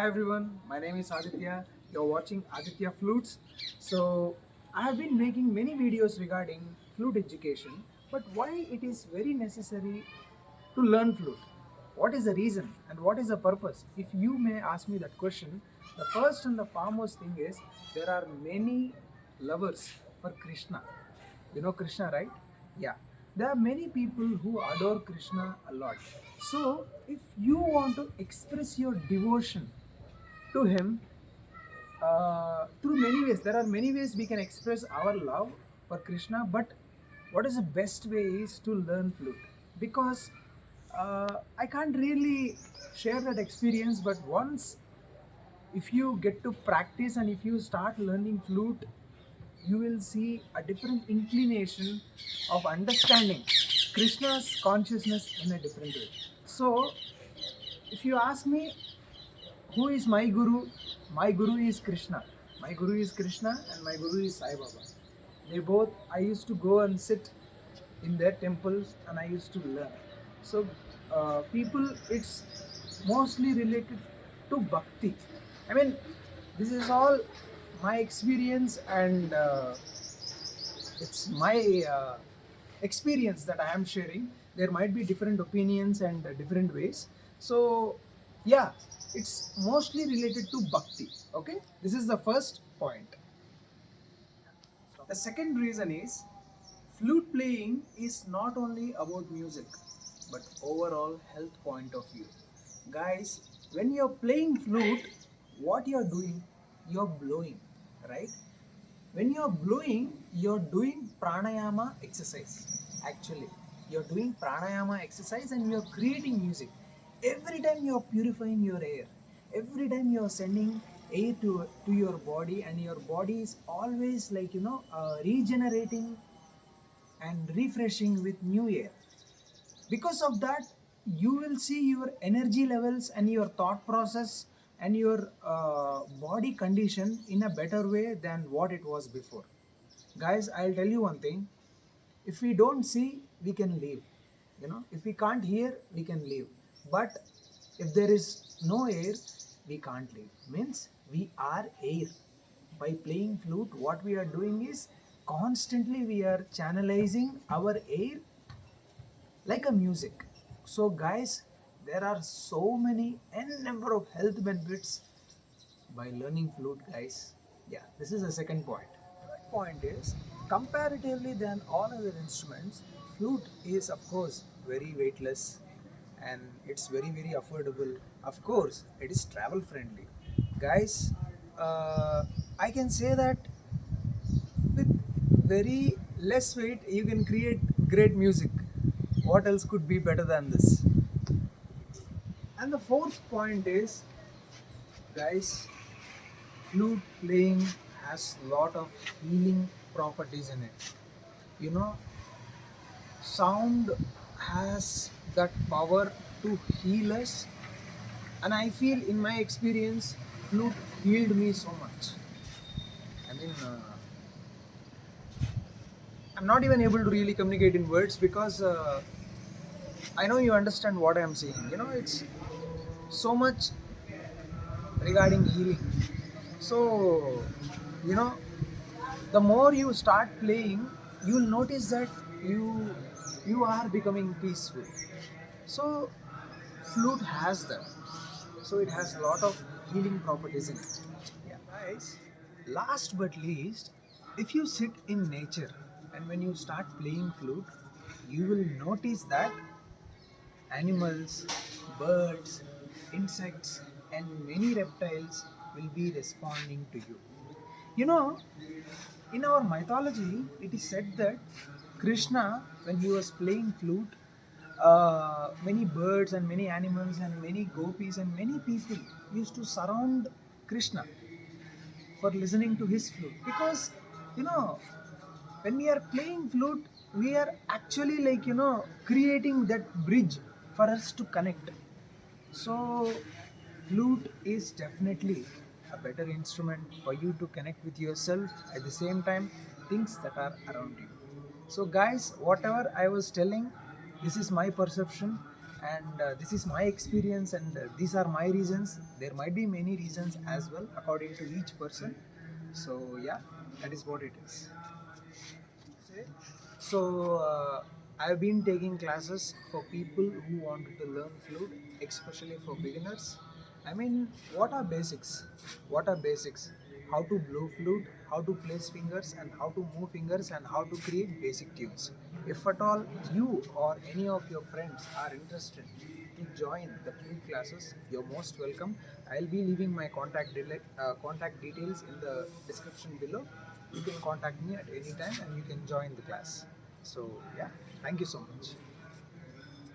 Hi everyone, my name is Aditya. You're watching Aditya Flutes. So, I have been making many videos regarding flute education, but why it is very necessary to learn flute? What is the reason and what is the purpose? If you may ask me that question, the first and the foremost thing is there are many lovers for Krishna. You know Krishna, right? Yeah. There are many people who adore Krishna a lot. So, if you want to express your devotion to him through many ways, there are many ways we can express our love for Krishna, but what is the best way is to learn flute because I can't really share that experience, but once if you get to practice and if you start learning flute, you will see a different inclination of understanding Krishna's consciousness in a different way. So, if you ask me, who is my guru? My guru is Krishna. My guru is Krishna and my guru is Sai Baba. They both, I used to go and sit in their temples and I used to learn. So, people, it's mostly related to bhakti. I mean, this is all my experience and it's my experience that I am sharing. There might be different opinions and different ways. So, yeah, it's mostly related to bhakti. Okay, this is the first point. The second reason is flute playing is not only about music but overall health point of view. Guys, when you're playing flute, what you're doing? You're blowing, right? When you're blowing, you're doing pranayama exercise. Actually, you're doing pranayama exercise and you're creating music. Every time you're purifying your air, every time you're sending air to your body, and your body is always regenerating and refreshing with new air. Because of that, you will see your energy levels and your thought process and your body condition in a better way than what it was before. Guys, I'll tell you one thing. If we don't see, we can leave. If we can't hear, we can leave. But if there is no air, we can't leave. Means we are air. By playing flute, what we are doing is constantly we are channelizing our air like a music. So guys, there are so many n number of health benefits by learning flute, guys. Yeah, this is the second point. Third point is, comparatively than all other instruments, flute is of course very weightless and it's very affordable. Of course, it is travel friendly. Guys, I can say that with very less weight you can create great music. What else could be better than this? And the fourth point is, guys, flute playing has lot of healing properties in it. You know, sound has that power to heal us, and I feel in my experience, flute healed me so much. I mean, I'm not even able to really communicate in words because I know you understand what I'm saying. It's so much regarding healing. So, you know, the more you start playing, you'll notice that you are becoming peaceful. So, flute has that. So it has a lot of healing properties in it. Yeah, guys. Last but least, if you sit in nature and when you start playing flute, you will notice that animals, birds, insects, and many reptiles will be responding to you. You know, in our mythology, it is said that Krishna, when he was playing flute, many birds and many animals and many gopis and many people used to surround Krishna for listening to his flute. Because, you know, when we are playing flute, we are actually creating that bridge for us to connect. So, flute is definitely a better instrument for you to connect with yourself, at the same time, things that are around you. So, guys, whatever I was telling, this is my perception, and this is my experience, and these are my reasons. There might be many reasons as well according to each person. So yeah, that is what it is. So I've been taking classes for people who wanted to learn flute, especially for beginners. I mean, what are basics? What are basics? How to blow flute, how to place fingers, and how to move fingers, and how to create basic tunes. If at all you or any of your friends are interested to join the flute classes, you're most welcome. I'll be leaving my contact details in the description below. You can contact me at any time and you can join the class. So yeah, thank you so much.